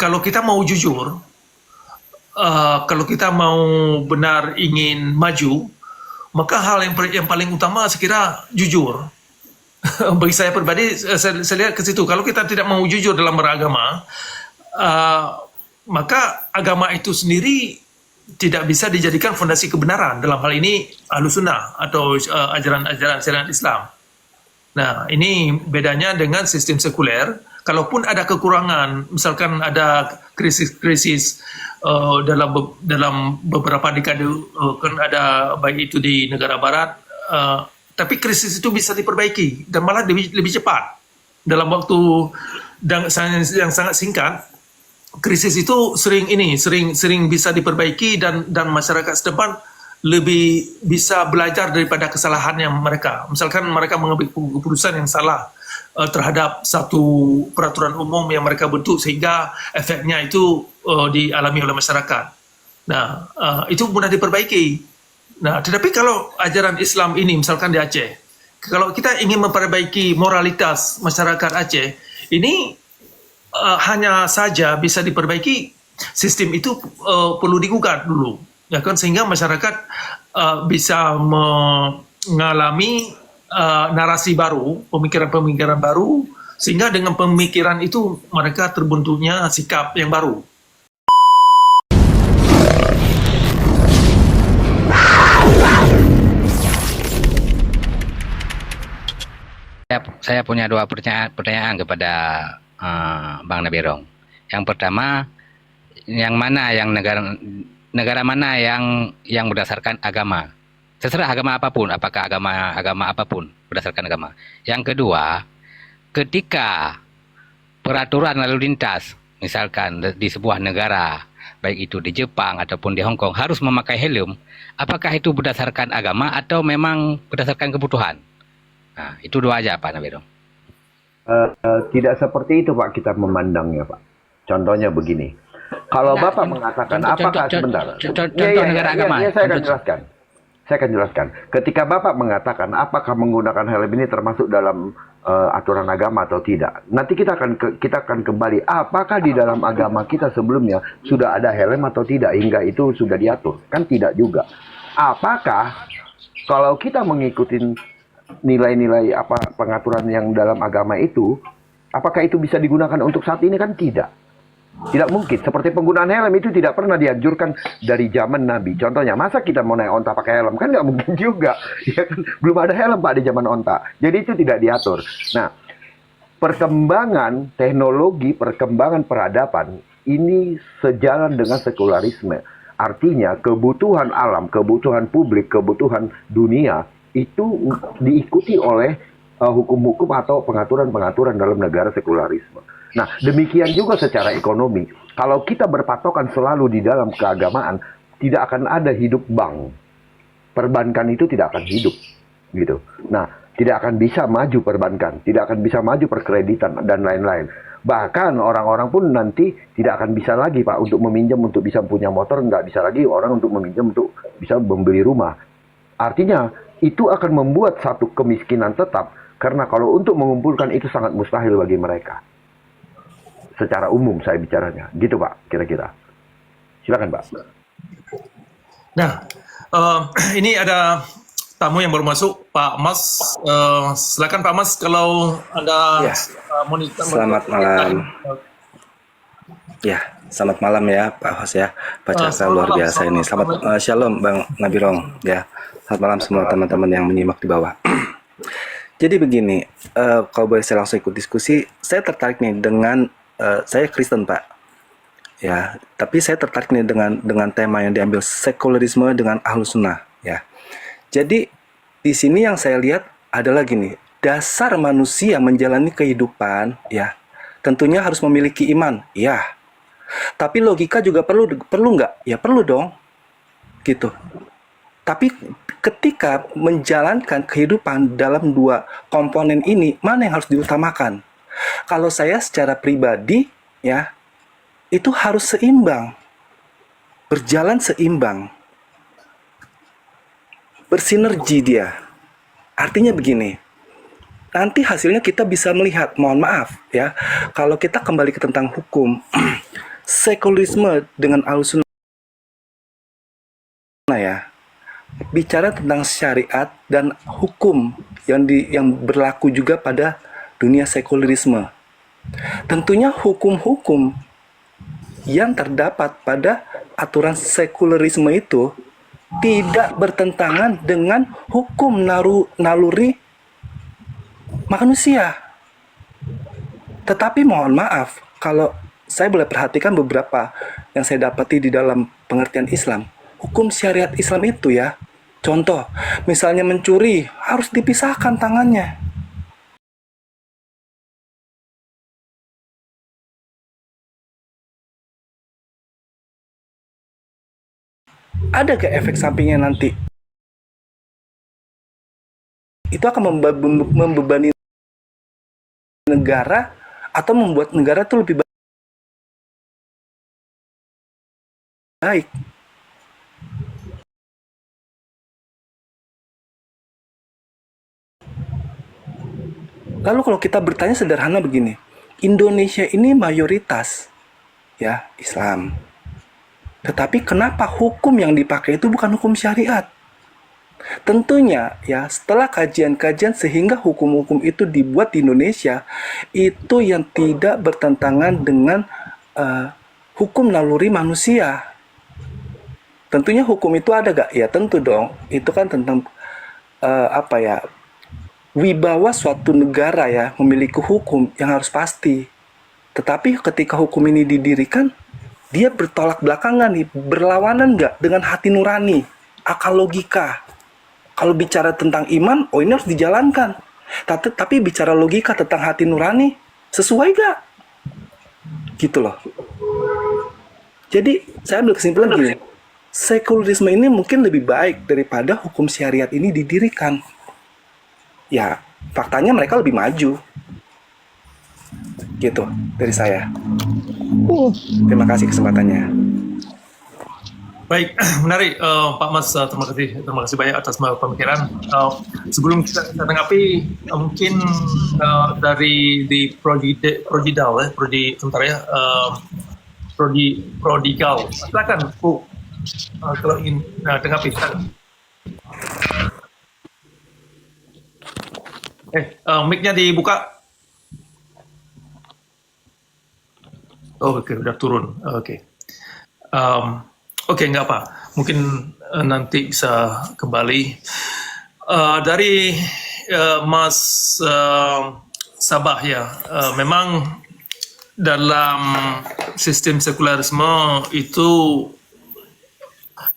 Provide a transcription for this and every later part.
kalau kita mau jujur, kalau kita mau benar ingin maju, maka hal yang paling utama saya kira jujur. Bagi saya pribadi, saya lihat ke situ. Kalau kita tidak mau jujur dalam beragama, maka agama itu sendiri tidak bisa dijadikan fondasi kebenaran. Dalam hal ini Ahlus Sunnah atau ajaran-ajaran syariat Islam. Nah, ini bedanya dengan sistem sekuler. Kalaupun ada kekurangan, misalkan ada krisis-krisis dalam beberapa dekade, kan ada baik itu di negara barat, tapi krisis itu bisa diperbaiki dan malah lebih cepat dalam waktu yang sangat singkat. Krisis itu sering bisa diperbaiki dan masyarakat setempat lebih bisa belajar daripada kesalahan yang mereka. Misalkan mereka mengambil keputusan yang salah terhadap satu peraturan umum yang mereka bentuk sehingga efeknya itu dialami oleh masyarakat. Nah, itu mudah diperbaiki. Nah, tetapi kalau ajaran Islam ini misalkan di Aceh, kalau kita ingin memperbaiki moralitas masyarakat Aceh, ini hanya saja bisa diperbaiki, sistem itu perlu digugat dulu, ya kan, sehingga masyarakat bisa mengalami narasi baru, pemikiran-pemikiran baru, sehingga dengan pemikiran itu mereka terbentuknya sikap yang baru. Saya punya dua pertanyaan kepada Bang Nabirong. Yang pertama, negara mana yang berdasarkan agama? Terserah agama apapun, apakah agama apapun berdasarkan agama. Yang kedua, ketika peraturan lalu lintas, misalkan di sebuah negara, baik itu di Jepang ataupun di Hong Kong, harus memakai helm, apakah itu berdasarkan agama atau memang berdasarkan kebutuhan? Nah, itu dua aja Pak Nabirong. Tidak seperti itu Pak kita memandangnya Pak. Contohnya begini. Kalau Bapak mengatakan apakah sebentar. Contoh negara agama. Saya akan jelaskan. Ketika Bapak mengatakan apakah menggunakan helm ini termasuk dalam aturan agama atau tidak. Nanti kita akan kembali apakah di dalam agama kita sebelumnya sudah ada helm atau tidak hingga itu sudah diatur. Kan tidak juga. Apakah kalau kita mengikuti nilai-nilai pengaturan yang dalam agama itu, apakah itu bisa digunakan untuk saat ini? Kan tidak mungkin. Seperti penggunaan helm itu tidak pernah dianjurkan dari zaman Nabi. Contohnya, masa kita mau naik onta pakai helm? Kan nggak mungkin juga, ya kan? Belum ada helm Pak di zaman onta, jadi itu tidak diatur. Nah, perkembangan teknologi, perkembangan peradaban ini sejalan dengan sekularisme. Artinya kebutuhan alam, kebutuhan publik, kebutuhan dunia itu diikuti oleh hukum-hukum atau pengaturan-pengaturan dalam negara sekularisme. Nah, demikian juga secara ekonomi. Kalau kita berpatokan selalu di dalam keagamaan, tidak akan ada hidup bank. Perbankan itu tidak akan hidup, gitu. Nah, tidak akan bisa maju perbankan, tidak akan bisa maju perkreditan dan lain-lain. Bahkan orang-orang pun nanti tidak akan bisa lagi Pak untuk meminjam untuk bisa punya motor, nggak bisa lagi orang untuk meminjam untuk bisa membeli rumah. Artinya itu akan membuat satu kemiskinan tetap, karena kalau untuk mengumpulkan itu sangat mustahil bagi mereka. Secara umum saya bicaranya, gitu Pak, kira-kira. Silakan Pak. Nah, ini ada tamu yang baru masuk, Pak Mas. Silakan Pak Mas, kalau Anda monitor. Selamat malam. Ya, selamat malam ya Pak Hos ya. Baca luar biasa ini. Selamat Shalom Bang Nabirong ya. Selamat malam semua teman-teman yang menyimak di bawah. Jadi begini, kalau boleh saya langsung ikut diskusi, saya tertarik nih dengan saya Kristen Pak, ya. Tapi saya tertarik nih dengan tema yang diambil sekularisme dengan Ahlus Sunnah, ya. Jadi di sini yang saya lihat adalah gini, dasar manusia menjalani kehidupan, ya, tentunya harus memiliki iman, ya. Tapi logika juga perlu nggak? Ya perlu dong, gitu. Tapi ketika menjalankan kehidupan dalam dua komponen ini, mana yang harus diutamakan? Kalau saya secara pribadi, ya, itu harus seimbang. Berjalan seimbang. Bersinergi dia. Artinya begini, nanti hasilnya kita bisa melihat, mohon maaf, ya, kalau kita kembali ke tentang hukum, Sekulerisme dengan Ahlussunnah ya, bicara tentang syariat dan hukum yang berlaku juga pada dunia sekulerisme. Tentunya hukum-hukum yang terdapat pada aturan sekulerisme itu tidak bertentangan dengan hukum naluri manusia. Tetapi mohon maaf, kalau saya boleh perhatikan beberapa yang saya dapati di dalam pengertian Islam, hukum syariat Islam itu ya, contoh, misalnya mencuri, harus dipisahkan tangannya. Ada gak efek sampingnya nanti? Itu akan membebani negara atau membuat negara itu lebih baik. Lalu kalau kita bertanya sederhana begini, Indonesia ini mayoritas ya Islam. Tetapi kenapa hukum yang dipakai itu bukan hukum syariat? Tentunya ya setelah kajian-kajian sehingga hukum-hukum itu dibuat di Indonesia itu yang tidak bertentangan dengan hukum naluri manusia. Tentunya hukum itu ada gak? Ya tentu dong. Itu kan tentang wibawa suatu negara ya memiliki hukum yang harus pasti. Tetapi ketika hukum ini didirikan, dia bertolak belakangan nih, berlawanan nggak dengan hati nurani, akal logika. Kalau bicara tentang iman, oh ini harus dijalankan. Tapi bicara logika tentang hati nurani, sesuai gak? Gitu loh. Jadi saya ambil kesimpulan gini, sekulerisme ini mungkin lebih baik daripada hukum syariat ini didirikan. Ya, faktanya mereka lebih maju. Gitu dari saya. Terima kasih kesempatannya. Baik, menarik Pak Mas, terima kasih banyak atas pemikiran. Sebelum kita tanggapi, mungkin dari di Prodigal, Prodigal, silakan Bu, kalau ingin tanggapi, silakan. Mic-nya dibuka. Oh, oke, udah turun. Oke. Oke, nggak apa. Mungkin nanti bisa kembali. Dari Mas Sabah ya, memang dalam sistem sekularisme itu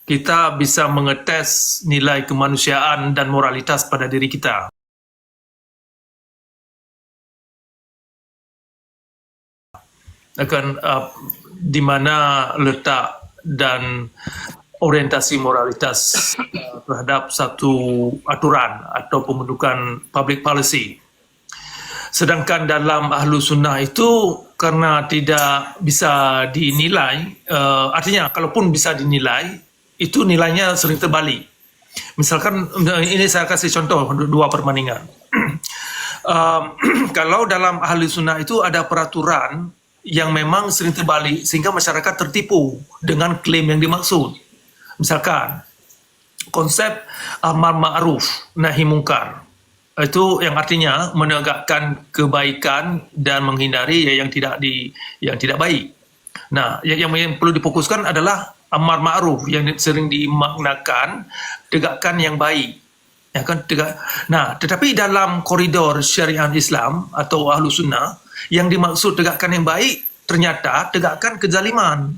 kita bisa mengetes nilai kemanusiaan dan moralitas pada diri kita. Akan di mana letak dan orientasi moralitas terhadap satu aturan atau pembentukan public policy. Sedangkan dalam Ahlussunnah itu karena tidak bisa dinilai, artinya kalaupun bisa dinilai, itu nilainya sering terbalik. Misalkan ini saya kasih contoh dua perbandingan. Kalau dalam Ahlussunnah itu ada peraturan yang memang sering terbalik sehingga masyarakat tertipu dengan klaim yang dimaksud. Misalkan konsep amar ma'ruf nahi mungkar, itu yang artinya menegakkan kebaikan dan menghindari yang tidak baik. Nah, yang perlu difokuskan adalah amar ma'ruf yang sering dimaknakan tegakkan yang baik. Ya kan, Nah, tetapi dalam koridor syariat Islam atau Ahlussunnah, yang dimaksud tegakkan yang baik ternyata tegakkan kezaliman.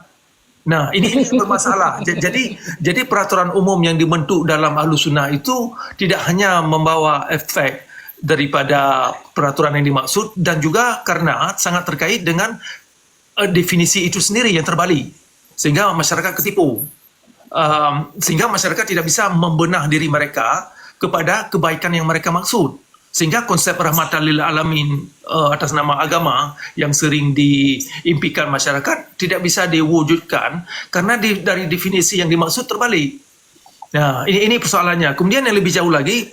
Nah, ini bermasalah. Jadi peraturan umum yang dibentuk dalam Ahlussunnah itu tidak hanya membawa efek daripada peraturan yang dimaksud, dan juga karena sangat terkait dengan definisi itu sendiri yang terbalik, sehingga masyarakat ketipu, sehingga masyarakat tidak bisa membenah diri mereka kepada kebaikan yang mereka maksud. Sehingga konsep rahmatan lil alamin atas nama agama yang sering diimpikan masyarakat tidak bisa diwujudkan karena dari definisi yang dimaksud terbalik. Nah, ini persoalannya. Kemudian yang lebih jauh lagi,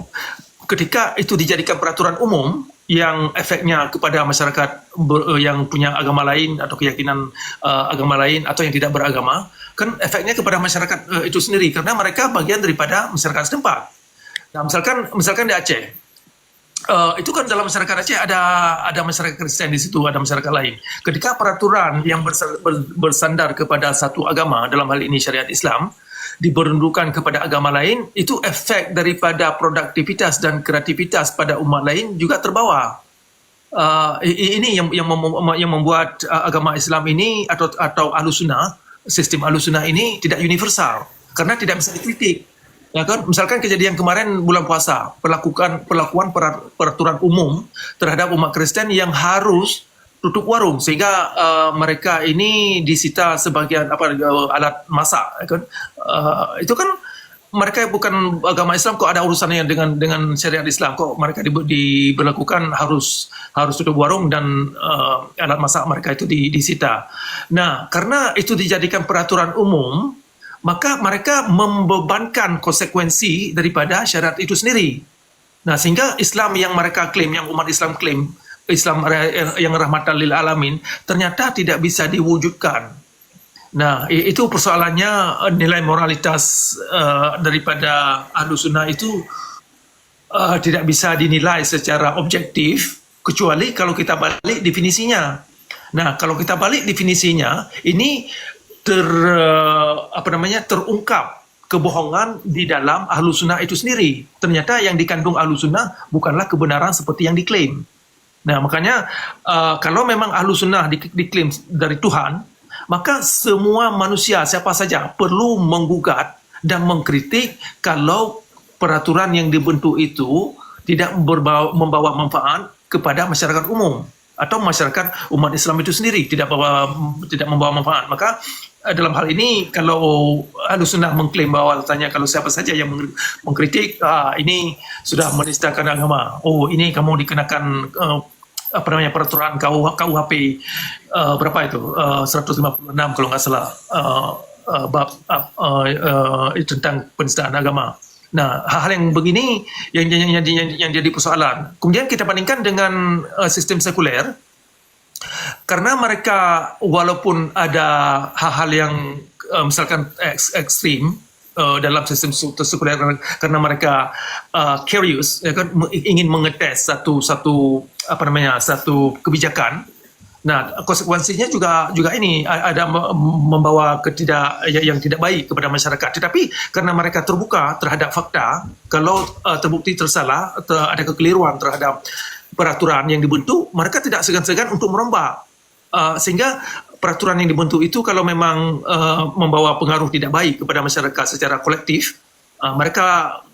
ketika itu dijadikan peraturan umum, yang efeknya kepada masyarakat yang punya agama lain atau keyakinan agama lain atau yang tidak beragama, kan efeknya kepada masyarakat itu sendiri karena mereka bagian daripada masyarakat setempat. Nah, misalkan di Aceh, itu kan dalam masyarakat Aceh ada masyarakat Kristen di situ, ada masyarakat lain. Ketika peraturan yang bersandar kepada satu agama, dalam hal ini syariat Islam, diberundukan kepada agama lain, itu efek daripada produktivitas dan kreativitas pada umat lain juga terbawa. Ini yang membuat agama Islam ini atau Ahlussunnah, sistem Ahlussunnah ini tidak universal karena tidak bisa dikritik. Ya kan, misalkan kejadian kemarin bulan puasa, perlakuan peraturan umum terhadap umat Kristen yang harus tutup warung sehingga mereka ini disita sebagian alat masak, ya kan? Itu kan mereka bukan agama Islam, kok ada urusannya dengan syariat Islam, kok mereka diberlakukan harus tutup warung dan alat masak mereka itu disita. Nah, karena itu dijadikan peraturan umum, maka mereka membebankan konsekuensi daripada syariat itu sendiri. Nah, sehingga Islam yang mereka klaim, yang umat Islam klaim, Islam yang rahmatan lil alamin, ternyata tidak bisa diwujudkan. Nah, itu persoalannya nilai moralitas daripada Ahlussunnah itu tidak bisa dinilai secara objektif, kecuali kalau kita balik definisinya. Nah, kalau kita balik definisinya, ini terungkap kebohongan di dalam Ahlussunnah itu sendiri. Ternyata yang dikandung Ahlussunnah bukanlah kebenaran seperti yang diklaim. Nah, makanya kalau memang Ahlussunnah diklaim dari Tuhan, maka semua manusia, siapa saja, perlu menggugat dan mengkritik kalau peraturan yang dibentuk itu tidak membawa manfaat kepada masyarakat umum atau masyarakat umat Islam itu sendiri, tidak membawa manfaat. Maka dalam hal ini, kalau Ahlussunnah mengklaim bahwa tanya kalau siapa saja yang mengkritik, ini sudah menistakan agama. Oh, ini kamu dikenakan peraturan KUHP berapa itu? 156 kalau nggak salah, bab tentang penistaan agama. Nah, hal-hal yang begini yang jadi persoalan. Kemudian kita bandingkan dengan sistem sekuler. Karena mereka walaupun ada hal-hal yang misalkan ekstrim dalam sistem sekuler, karena mereka curious, ya kan, ingin mengetes satu kebijakan. Nah, konsekuensinya juga ini ada membawa yang tidak baik kepada masyarakat. Tetapi karena mereka terbuka terhadap fakta, kalau terbukti tersalah, ada kekeliruan terhadap peraturan yang dibentuk, mereka tidak segan-segan untuk merombak. Sehingga peraturan yang dibentuk itu kalau memang membawa pengaruh tidak baik kepada masyarakat secara kolektif, mereka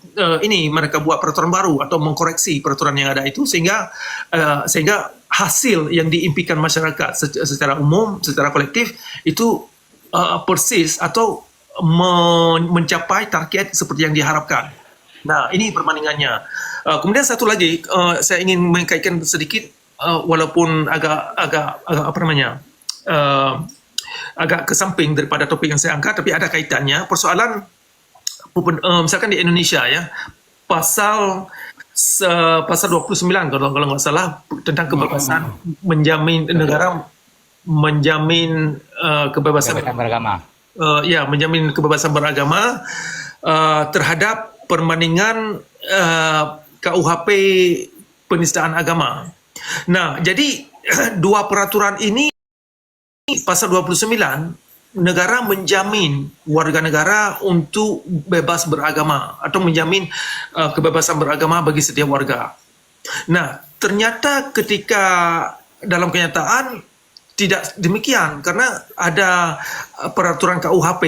buat peraturan baru atau mengkoreksi peraturan yang ada itu sehingga hasil yang diimpikan masyarakat secara umum, secara kolektif itu persis atau mencapai target seperti yang diharapkan. Nah, ini perbandingannya. Kemudian satu lagi, saya ingin mengkaitkan sedikit, walaupun agak ke samping daripada topik yang saya angkat, tapi ada kaitannya. Persoalan misalkan di Indonesia ya, pasal 29 kalau nggak salah tentang kebebasan menjamin negara menjamin kebebasan beragama. Menjamin kebebasan beragama terhadap perbandingan KUHP penistaan agama. Nah, jadi dua peraturan ini, pasal 29, negara menjamin warga negara untuk bebas beragama atau menjamin kebebasan beragama bagi setiap warga. Nah, ternyata ketika dalam kenyataan tidak demikian, karena ada peraturan KUHP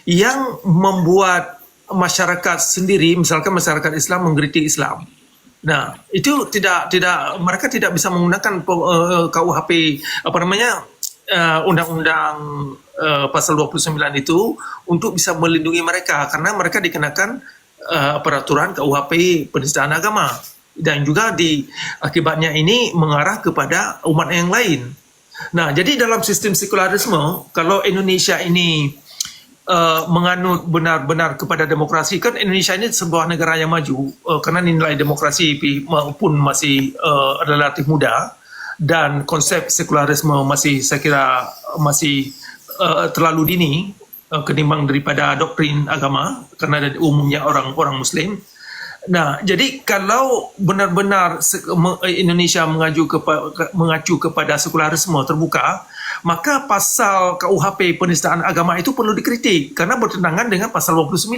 yang membuat masyarakat sendiri, misalkan masyarakat Islam mengkritik Islam. Nah, itu mereka tidak bisa menggunakan KUHP undang-undang pasal 29 itu untuk bisa melindungi mereka, karena mereka dikenakan peraturan KUHP penistaan agama, dan juga akibatnya ini mengarah kepada umat yang lain. Nah, jadi dalam sistem sekularisme, kalau Indonesia ini menganut benar-benar kepada demokrasi. Kan Indonesia ini sebuah negara yang maju, karena nilai demokrasi pun masih relatif muda, dan konsep sekularisme masih, saya kira masih terlalu dini ketimbang daripada doktrin agama, karena umumnya orang-orang Muslim. Nah, jadi kalau benar-benar Indonesia mengacu kepada sekularisme terbuka, maka pasal KUHP penistaan agama itu perlu dikritik karena bertentangan dengan pasal 29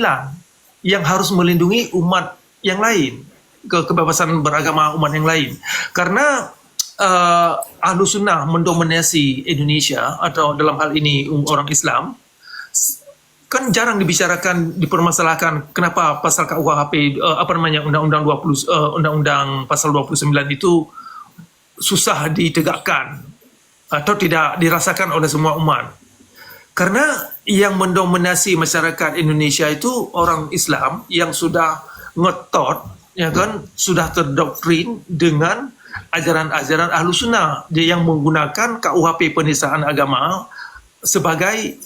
yang harus melindungi umat yang lain, kebebasan beragama umat yang lain. Karena Ahlus Sunnah mendominasi Indonesia, atau dalam hal ini orang Islam, kan jarang dibicarakan, dipermasalahkan kenapa pasal KUHP undang-undang pasal 29 itu susah ditegakkan atau tidak dirasakan oleh semua umat. Karena yang mendominasi masyarakat Indonesia itu orang Islam yang sudah ngetot, ya kan, sudah terdoktrin dengan ajaran-ajaran Ahlus Sunnah, dia yang menggunakan KUHP penistaan agama sebagai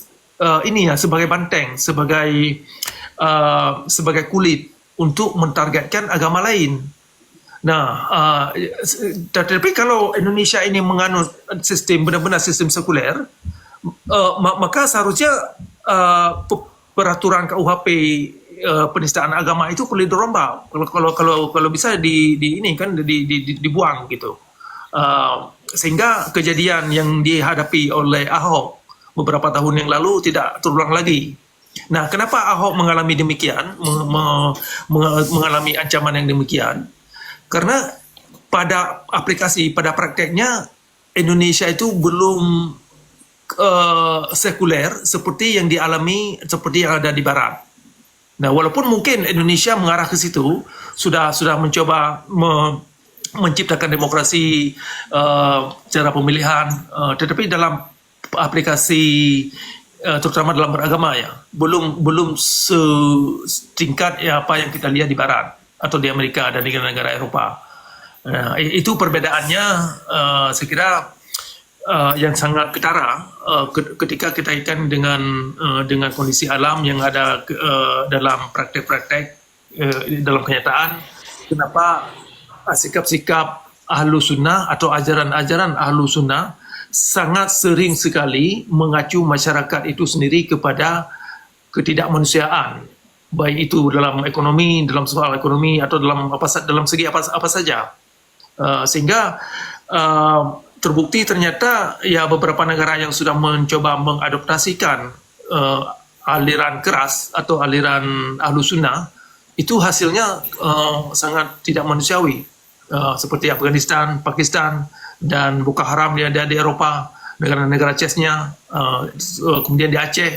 sebagai banteng, sebagai kulit untuk mentargetkan agama lain. Nah, tetapi kalau Indonesia ini menganut sistem benar-benar sistem sekuler, maka seharusnya peraturan KUHP penistaan agama itu perlu dirombak. Kalau bisa dibuang gitu. Sehingga kejadian yang dihadapi oleh Ahok beberapa tahun yang lalu tidak terulang lagi. Nah, kenapa Ahok mengalami demikian, mengalami ancaman yang demikian? Karena pada prakteknya Indonesia itu belum sekuler seperti yang ada di Barat. Nah, walaupun mungkin Indonesia mengarah ke situ, sudah mencoba menciptakan demokrasi, cara pemilihan, tetapi dalam aplikasi terutama dalam beragama ya belum setingkat apa yang kita lihat di Barat atau di Amerika dan di negara-negara Eropa. Itu perbedaannya, saya kira yang sangat ketara ketika kita kaitkan dengan kondisi alam yang ada dalam praktek-praktek dalam kenyataan. Kenapa sikap-sikap Ahlus Sunnah atau ajaran-ajaran Ahlus Sunnah sangat sering sekali mengacu masyarakat itu sendiri kepada ketidakmanusiaan, baik itu dalam ekonomi, dalam soal ekonomi, atau dalam segi apa saja, sehingga terbukti ternyata ya beberapa negara yang sudah mencoba mengadaptasikan aliran keras atau aliran Ahlus Sunnah itu hasilnya sangat tidak manusiawi, seperti Afghanistan, Pakistan, dan Boko Haram di Eropa, negara-negara Chechnya, kemudian di Aceh.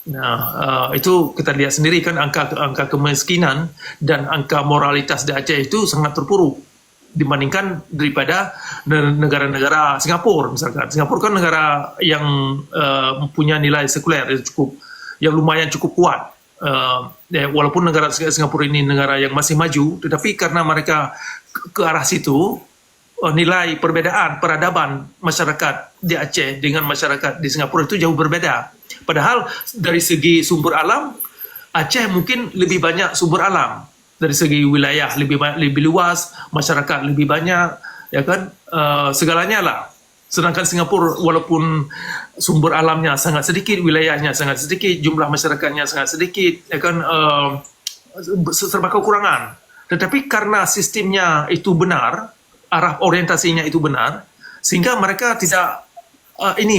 Nah, itu kita lihat sendiri kan angka kemiskinan dan angka moralitas di Aceh itu sangat terpuruk dibandingkan daripada negara-negara Singapura misalkan. Singapura kan negara yang mempunyai nilai sekuler yang lumayan cukup kuat. Walaupun negara Singapura ini negara yang masih maju, tetapi karena mereka ke arah situ, nilai perbedaan peradaban masyarakat di Aceh dengan masyarakat di Singapura itu jauh berbeda. Padahal dari segi sumber alam, Aceh mungkin lebih banyak sumber alam. Dari segi wilayah lebih luas, masyarakat lebih banyak, ya kan, segalanya lah. Sedangkan Singapura walaupun sumber alamnya sangat sedikit, wilayahnya sangat sedikit, jumlah masyarakatnya sangat sedikit, ya kan, serba kekurangan. Tetapi karena sistemnya itu benar, arah orientasinya itu benar, sehingga mereka tidak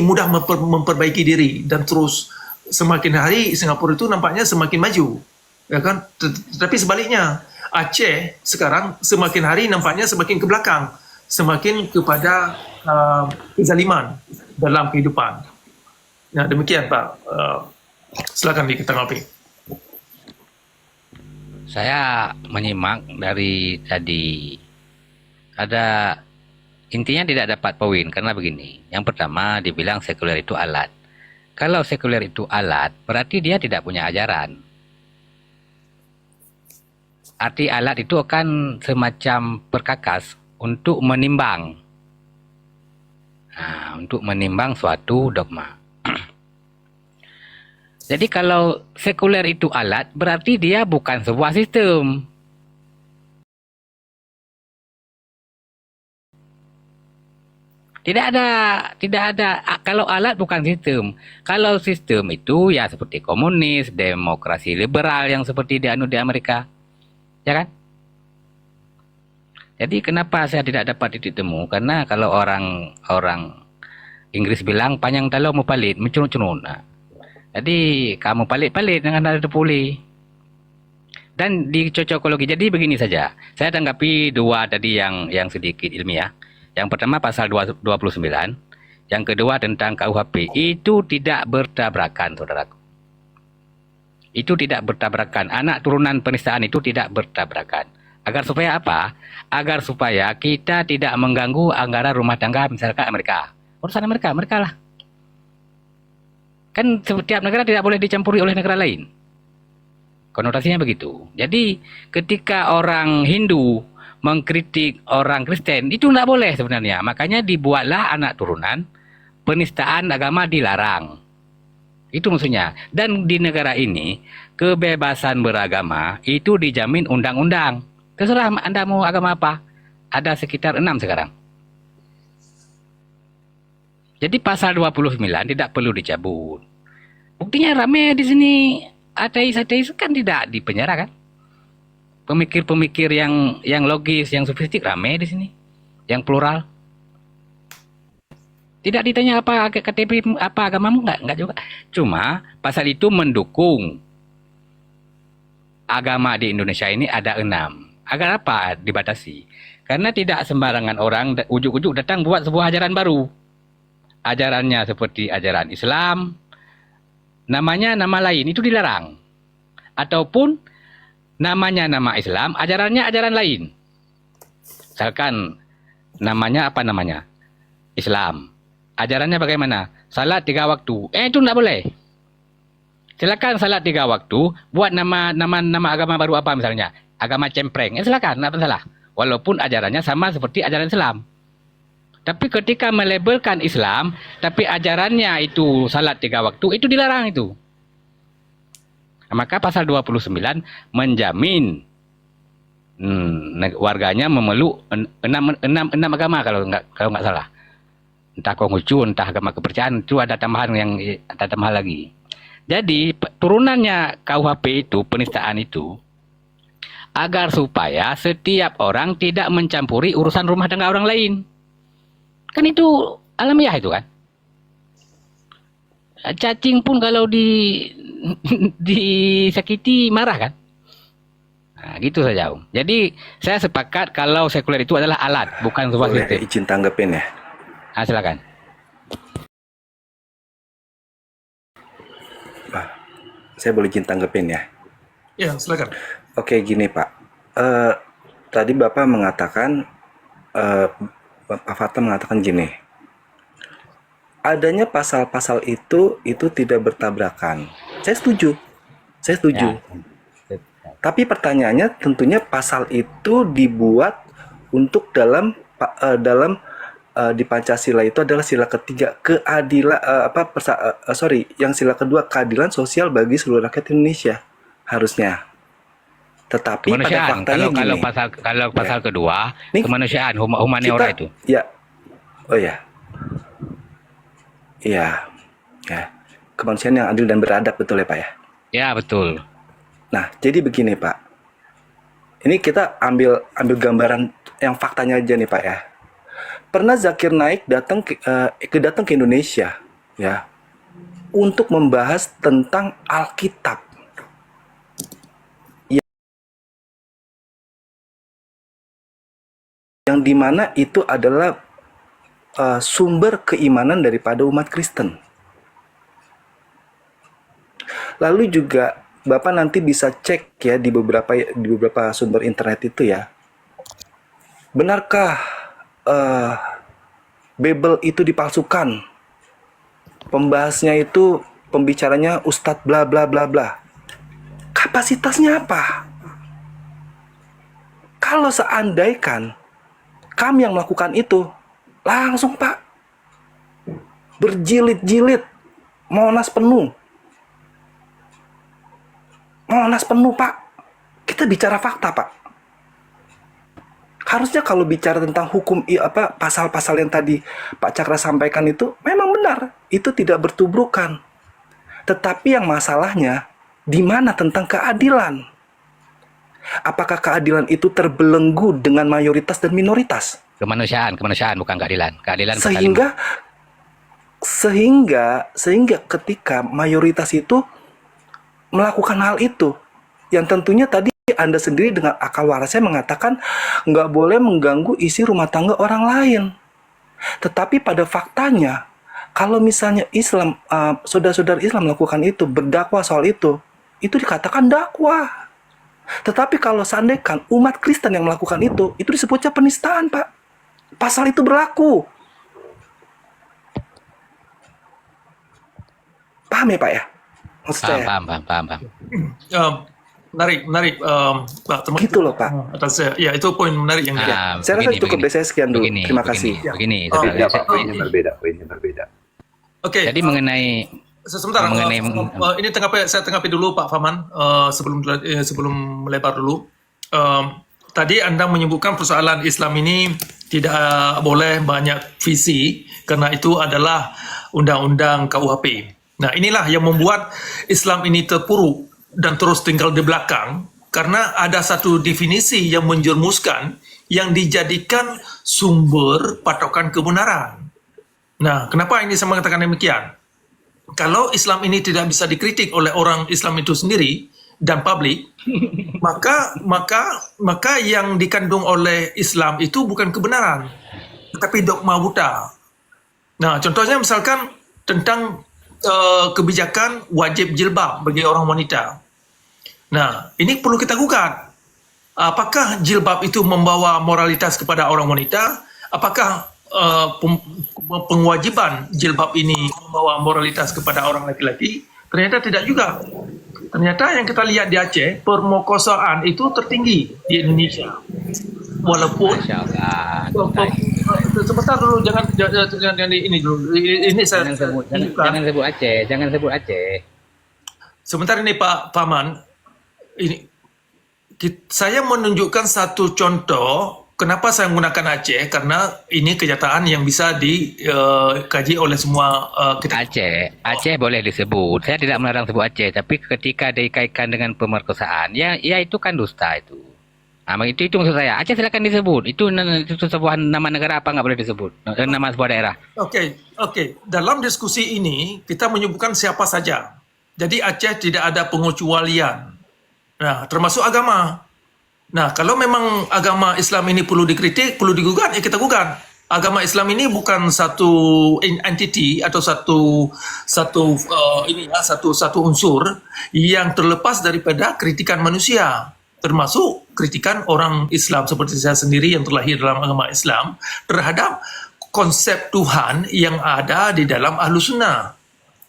mudah memperbaiki diri, dan terus semakin hari Singapura itu nampaknya semakin maju, ya kan. Tetapi sebaliknya Aceh sekarang semakin hari nampaknya semakin ke belakang, semakin kepada kezaliman dalam kehidupan. Nah, demikian Pak. Silakan ditanggapi. Saya menyimak dari tadi. Ada intinya tidak dapat poin karena begini. Yang pertama dibilang sekuler itu alat. Kalau sekuler itu alat, berarti dia tidak punya ajaran. Arti alat itu akan semacam perkakas untuk menimbang. Untuk menimbang suatu dogma. Jadi kalau sekuler itu alat, berarti dia bukan sebuah sistem. Tidak ada. Kalau alat bukan sistem. Kalau sistem itu ya seperti komunis, demokrasi liberal yang seperti di Amerika, ya kan? Jadi kenapa saya tidak dapat titik temu? Karena kalau orang Inggris bilang panjang talau mau palit, mencunut-cunut. Nah, jadi kamu palit-palit dengan ada pulih. Dan di cocokologi, jadi begini saja. Saya tanggapi dua tadi yang sedikit ilmiah. Yang pertama pasal 29, yang kedua tentang KUHP. Itu tidak bertabrakan, saudaraku. Itu tidak bertabrakan. Anak turunan penistaan itu tidak bertabrakan. Agar supaya apa? Agar supaya kita tidak mengganggu anggaran rumah tangga misalkan Amerika. Urusan Amerika lah. Kan setiap negara tidak boleh dicampuri oleh negara lain. Konotasinya begitu. Jadi ketika orang Hindu mengkritik orang Kristen, itu tidak boleh sebenarnya. Makanya dibuatlah anak turunan, penistaan agama dilarang. Itu maksudnya. Dan di negara ini, kebebasan beragama itu dijamin undang-undang. Terserah Anda mau agama apa. Ada sekitar 6 sekarang. Jadi pasal 29 tidak perlu dicabut. Buktinya rame di sini. Ateis kan tidak dipenjara kan? Pemikir-pemikir yang logis, yang sofistik rame di sini. Yang plural. Tidak ditanya apa KTP, apa agamamu, enggak juga. Cuma pasal itu mendukung agama di Indonesia ini ada 6. Agar apa dibatasi? Karena tidak sembarangan orang ujuk-ujuk datang buat sebuah ajaran baru. Ajarannya seperti ajaran Islam, namanya nama lain, itu dilarang. Ataupun namanya nama Islam, ajarannya ajaran lain. Misalkan namanya apa namanya? Islam. Ajarannya bagaimana? Salat 3 waktu. Itu tidak boleh. Silakan salat 3 waktu, buat nama agama baru apa misalnya? Agama cempreng. Silakan, tidak masalah. Walaupun ajarannya sama seperti ajaran Islam. Tapi ketika melabelkan Islam, tapi ajarannya itu salat 3 waktu, itu dilarang itu. Maka pasal 29 menjamin warganya memeluk 6 agama kalau nggak salah. Entah Konghucu, entah agama kepercayaan, itu ada tambahan lagi. Jadi turunannya KUHP itu, penistaan itu, agar supaya setiap orang tidak mencampuri urusan rumah tangga orang lain. Kan itu alamiah itu kan. Cacing pun kalau disakiti marah kan. Nah, gitu saja Om. Jadi saya sepakat kalau sekuler itu adalah alat, bukan sebuah Boleh sistem. izin tanggepin ya. Nah, silakan. Saya boleh izin tanggepin ya. Ya, silakan. Oke, gini Pak. Tadi Bapak mengatakan, Pak Fatah mengatakan gini. Adanya pasal-pasal itu tidak bertabrakan. Saya setuju. Ya. Tapi pertanyaannya tentunya pasal itu dibuat untuk di Pancasila itu adalah sila ketiga keadilan yang sila kedua keadilan sosial bagi seluruh rakyat Indonesia harusnya. Tetapi pada Kemanusiaan. faktanya Kalau pasal kedua, Nih, kemanusiaan, humaniora itu. Ya. Oh ya. Iya. Ya. Kemanusiaan yang adil dan beradab, betul ya Pak ya? Ya, betul. Nah, jadi begini Pak. Ini kita ambil gambaran yang faktanya aja nih Pak ya. Pernah Zakir Naik datang ke Indonesia ya untuk membahas tentang Alkitab. Yang dimana itu adalah sumber keimanan daripada umat Kristen. Lalu juga Bapak nanti bisa cek ya di beberapa sumber internet itu ya. Benarkah Bible itu dipalsukan? Pembahasnya itu pembicaranya Ustadz bla bla bla bla. Kapasitasnya apa? Kalau seandainya kami yang melakukan itu, langsung Pak, berjilid-jilid, Monas penuh. Monas penuh, Pak. Kita bicara fakta, Pak. Harusnya kalau bicara tentang hukum pasal-pasal yang tadi Pak Cakra sampaikan itu memang benar, itu tidak bertubrukan. Tetapi yang masalahnya di mana tentang keadilan? Apakah keadilan itu terbelenggu dengan mayoritas dan minoritas? Kemanusiaan bukan keadilan. Keadilan pasal Sehingga ketika mayoritas itu melakukan hal itu, yang tentunya tadi Anda sendiri dengan akal warasnya mengatakan nggak boleh mengganggu isi rumah tangga orang lain. Tetapi pada faktanya, kalau misalnya Islam, saudara-saudara Islam melakukan itu, berdakwah soal itu dikatakan dakwah. Tetapi kalau seandainya umat Kristen yang melakukan itu disebutnya penistaan, Pak. Pasal itu berlaku. Paham ya, Pak ya? Maksud saya. paham. Menarik, Pak. Gitu loh, Pak. Atas ya itu poin menarik yang Saya rasa cukup dari saya sekian dulu. Terima kasih. Begini. Beda, Pak. Poinnya berbeda. Oke. Jadi mengenai Sebentar, ini saya tanggapi dulu Pak Faman sebelum melebar dulu. Tadi Anda menyebutkan persoalan Islam ini tidak boleh banyak visi karena itu adalah undang-undang KUHP. Nah, inilah yang membuat Islam ini terpuruk dan terus tinggal di belakang karena ada satu definisi yang menjerumuskan yang dijadikan sumber patokan kebenaran. Nah, kenapa ini saya mengatakan demikian? Kalau Islam ini tidak bisa dikritik oleh orang Islam itu sendiri dan publik, maka yang dikandung oleh Islam itu bukan kebenaran, tetapi dogma buta. Nah, contohnya misalkan tentang kebijakan wajib jilbab bagi orang wanita. Nah, ini perlu kita gugat. Apakah jilbab itu membawa moralitas kepada orang wanita? Apakah pengewajiban jilbab ini membawa moralitas kepada orang laki-laki? Ternyata tidak juga. Ternyata yang kita lihat di Aceh, permokosaan itu tertinggi di Indonesia. Walaupun sebentar dulu, jangan ini dulu. Ini saya jangan sebut Aceh. Sebentar ini Pak Faman. Saya menunjukkan satu contoh kenapa saya menggunakan Aceh, karena ini kenyataan yang bisa dikaji oleh semua kita. Aceh boleh disebut. Saya tidak melarang sebut Aceh, tapi ketika dikaitkan dengan pemerkosaan, ya itu kan dusta itu. Itu maksud saya. Aceh silakan disebut. Itu sebuah nama negara apa nggak boleh disebut? Nama sebuah daerah. Oke. Dalam diskusi ini kita menyebutkan siapa saja. Jadi Aceh tidak ada pengecualian. Nah, termasuk agama. Nah, kalau memang agama Islam ini perlu dikritik, perlu digugat, ya kita gugat. Agama Islam ini bukan satu entity atau satu unsur yang terlepas daripada kritikan manusia, termasuk kritikan orang Islam seperti saya sendiri yang terlahir dalam agama Islam terhadap konsep Tuhan yang ada di dalam Ahlus Sunnah.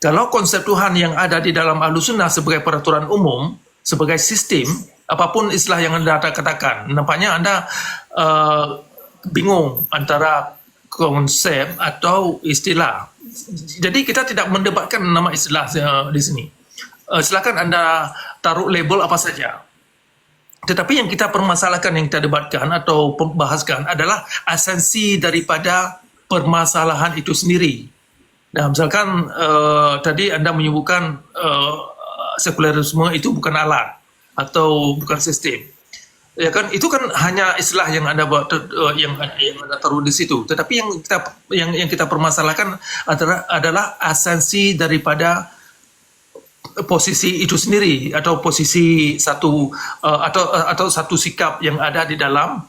Kalau konsep Tuhan yang ada di dalam Ahlus Sunnah sebagai peraturan umum, sebagai sistem, apapun istilah yang Anda katakan, nampaknya Anda bingung antara konsep atau istilah. Jadi kita tidak mendebatkan nama istilah di sini. Silakan Anda taruh label apa saja. Tetapi yang kita permasalahkan, yang kita debatkan atau bahaskan adalah esensi daripada permasalahan itu sendiri. Nah, misalkan tadi Anda menyebutkan sekularisme itu bukan alat atau bukan sistem. Ya kan, itu kan hanya istilah yang Anda buat, yang Anda taruh di situ. Tetapi yang kita permasalahkan adalah esensi daripada posisi itu sendiri atau posisi satu atau satu sikap yang ada di dalam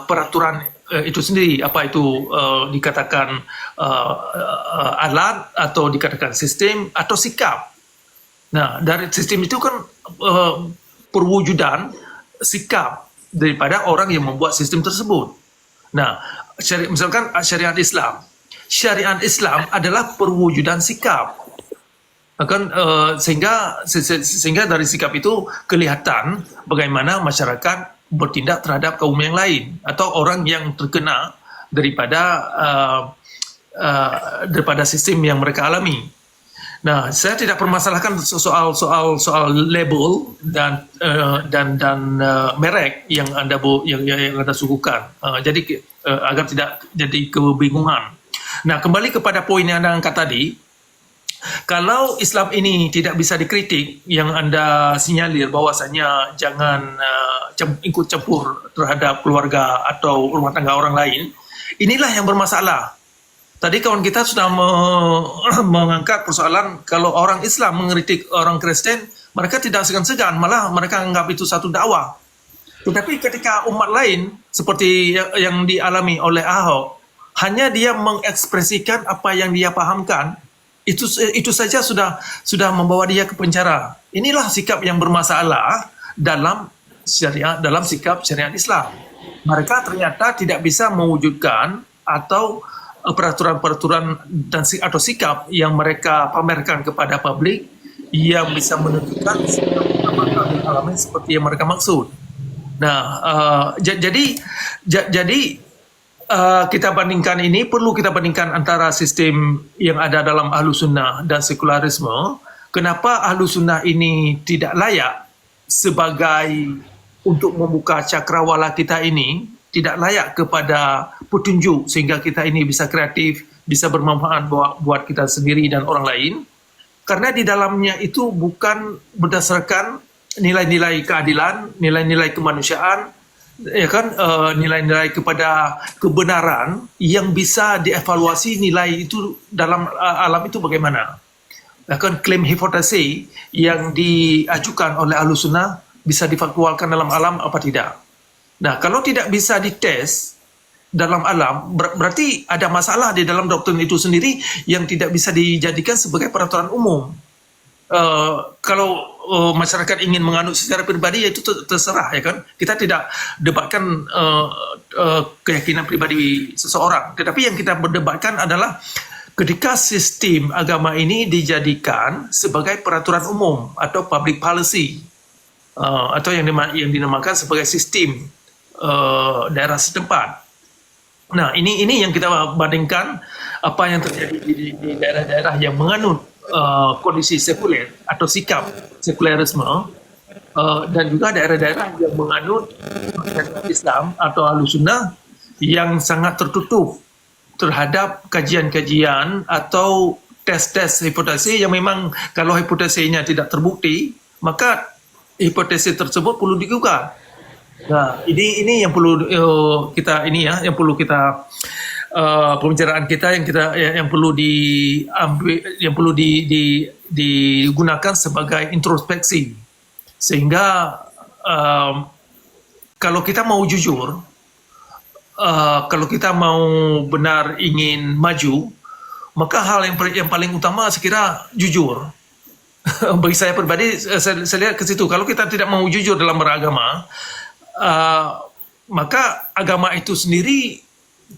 peraturan itu sendiri, apa itu dikatakan alat atau dikatakan sistem atau sikap. Nah, dari sistem itu kan perwujudan sikap daripada orang yang membuat sistem tersebut. Nah, misalkan syariat Islam adalah perwujudan sikap. Akan sehingga dari sikap itu kelihatan bagaimana masyarakat bertindak terhadap kaum yang lain atau orang yang terkena daripada sistem yang mereka alami. Nah, saya tidak permasalahkan soal label dan merek yang anda suguhkan. Jadi agar tidak jadi kebingungan. Nah, kembali kepada poin yang anda angkat tadi, kalau Islam ini tidak bisa dikritik, yang anda sinyalir bahwasanya jangan ikut campur terhadap keluarga atau rumah tangga orang lain, inilah yang bermasalah. Tadi kawan kita sudah mengangkat persoalan kalau orang Islam mengkritik orang Kristen, mereka tidak segan-segan, malah mereka anggap itu satu dakwah. Tetapi ketika umat lain seperti yang dialami oleh Ahok, hanya dia mengekspresikan apa yang dia pahamkan, itu saja sudah membawa dia ke penjara. Inilah sikap yang bermasalah dalam sikap syariat Islam. Mereka ternyata tidak bisa mewujudkan atau peraturan-peraturan atau sikap yang mereka pamerkan kepada publik yang bisa menentukan sikap yang alami seperti yang mereka maksud. Nah, jadi kita bandingkan ini, perlu kita bandingkan antara sistem yang ada dalam Ahlus Sunnah dan sekularisme. Kenapa Ahlus Sunnah ini tidak layak sebagai untuk membuka cakrawala kita ini, tidak layak kepada petunjuk sehingga kita ini bisa kreatif, bisa bermanfaat buat kita sendiri dan orang lain. Karena di dalamnya itu bukan berdasarkan nilai-nilai keadilan, nilai-nilai kemanusiaan, ya kan, nilai-nilai kepada kebenaran yang bisa dievaluasi nilai itu dalam alam itu bagaimana. Bahkan klaim hipotesis yang diajukan oleh Ahlus Sunnah bisa difaktualkan dalam alam apa tidak. Nah, kalau tidak bisa dites dalam alam, berarti ada masalah di dalam doktrin itu sendiri yang tidak bisa dijadikan sebagai peraturan umum. Kalau masyarakat ingin menganut secara pribadi, ya itu terserah, ya kan. Kita tidak debatkan keyakinan pribadi seseorang. Tetapi yang kita berdebatkan adalah ketika sistem agama ini dijadikan sebagai peraturan umum atau public policy, atau yang dinamakan sebagai sistem daerah setempat. Nah, ini yang kita bandingkan apa yang terjadi di daerah-daerah yang menganut kondisi sekuler atau sikap sekulerisme, dan juga daerah-daerah yang menganut Islam atau Ahlus Sunnah yang sangat tertutup terhadap kajian-kajian atau tes-tes hipotesis yang memang kalau hipotesisnya tidak terbukti, maka hipotesis tersebut perlu digugat. Nah, ini yang perlu yang perlu kita pembicaraan kita yang perlu diambil, yang perlu digunakan sebagai introspeksi, sehingga kalau kita mau jujur, kalau kita mau benar ingin maju, maka hal yang paling utama saya kira jujur. Bagi saya pribadi, saya lihat ke situ. Kalau kita tidak mau jujur dalam beragama, maka agama itu sendiri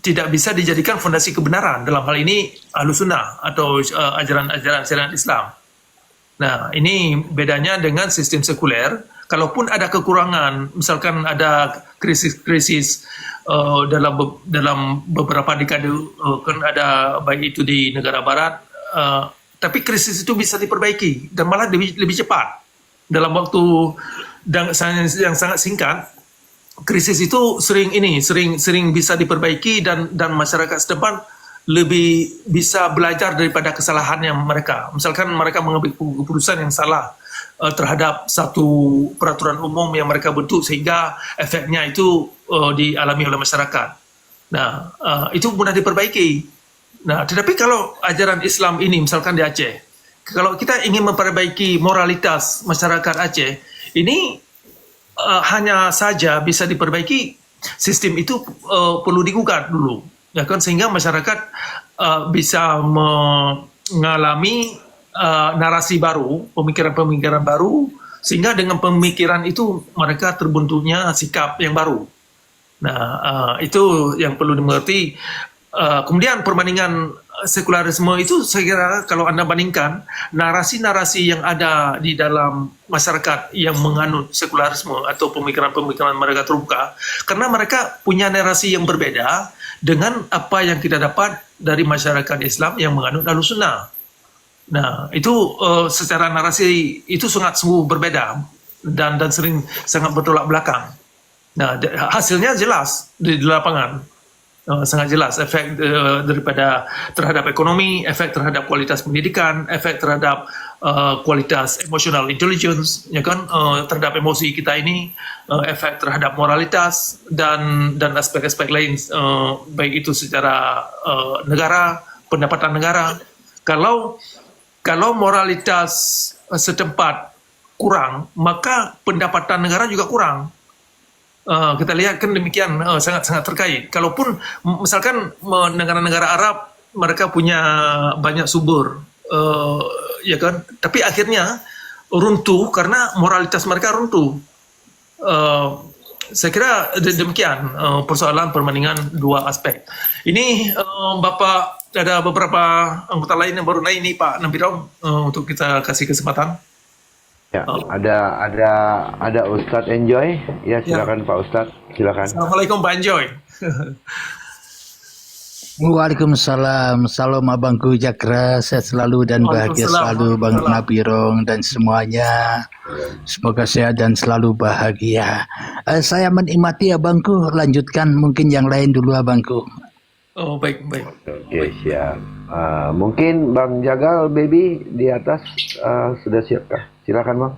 tidak bisa dijadikan fondasi kebenaran. Dalam hal ini Ahlus Sunnah atau ajaran-ajaran syariat Islam. Nah, ini bedanya dengan sistem sekuler. Kalaupun ada kekurangan, misalkan ada krisis-krisis dalam beberapa dekade, kan ada baik itu di negara barat, tapi krisis itu bisa diperbaiki dan malah lebih cepat dalam waktu yang sangat singkat. Krisis itu sering bisa diperbaiki dan masyarakat setempat lebih bisa belajar daripada kesalahan yang mereka. Misalkan mereka mengambil keputusan yang salah terhadap satu peraturan umum yang mereka bentuk sehingga efeknya itu dialami oleh masyarakat. Nah, itu mudah diperbaiki. Nah, tetapi kalau ajaran Islam ini misalkan di Aceh, kalau kita ingin memperbaiki moralitas masyarakat Aceh, ini hanya saja bisa diperbaiki, sistem itu perlu digugat dulu, ya kan, sehingga masyarakat bisa mengalami narasi baru, pemikiran-pemikiran baru, sehingga dengan pemikiran itu mereka terbentuknya sikap yang baru. Nah, itu yang perlu dimengerti. Kemudian perbandingan sekularisme itu saya kira kalau Anda bandingkan narasi-narasi yang ada di dalam masyarakat yang menganut sekularisme atau pemikiran-pemikiran mereka terbuka, karena mereka punya narasi yang berbeda dengan apa yang kita dapat dari masyarakat Islam yang menganut Ahlus Sunnah. Nah, itu secara narasi itu sangat sungguh berbeda dan sering sangat bertolak belakang. Nah, hasilnya jelas di lapangan. Sangat jelas efek daripada terhadap ekonomi, efek terhadap kualitas pendidikan, efek terhadap kualitas emotional intelligence, ya kan, terhadap emosi kita ini, efek terhadap moralitas dan aspek-aspek lain, baik itu secara negara, pendapatan negara. Kalau moralitas setempat kurang, maka pendapatan negara juga kurang. Kita lihat kan demikian, sangat-sangat terkait. Kalaupun misalkan negara-negara Arab mereka punya banyak sumber, ya kan, tapi akhirnya runtuh karena moralitas mereka runtuh. Saya kira demikian persoalan perbandingan dua aspek. Ini Bapak, ada beberapa anggota lain yang baru naik ini, Pak Nabirong, untuk kita kasih kesempatan. Ya, ada Ustadz Enjoy. Ya, silakan Pak Ustadz, silakan. Assalamualaikum Pak Enjoy. Waalaikumsalam, salam abangku Jakra, sehat selalu dan bahagia selalu Bang Nabirong dan semuanya. Semoga sehat dan selalu bahagia. Saya menikmati abangku, lanjutkan mungkin yang lain dulu abangku. Oh, baik. Oke, siap. Mungkin Bang Jagal, baby di atas sudah siap kah? Silakan Bang.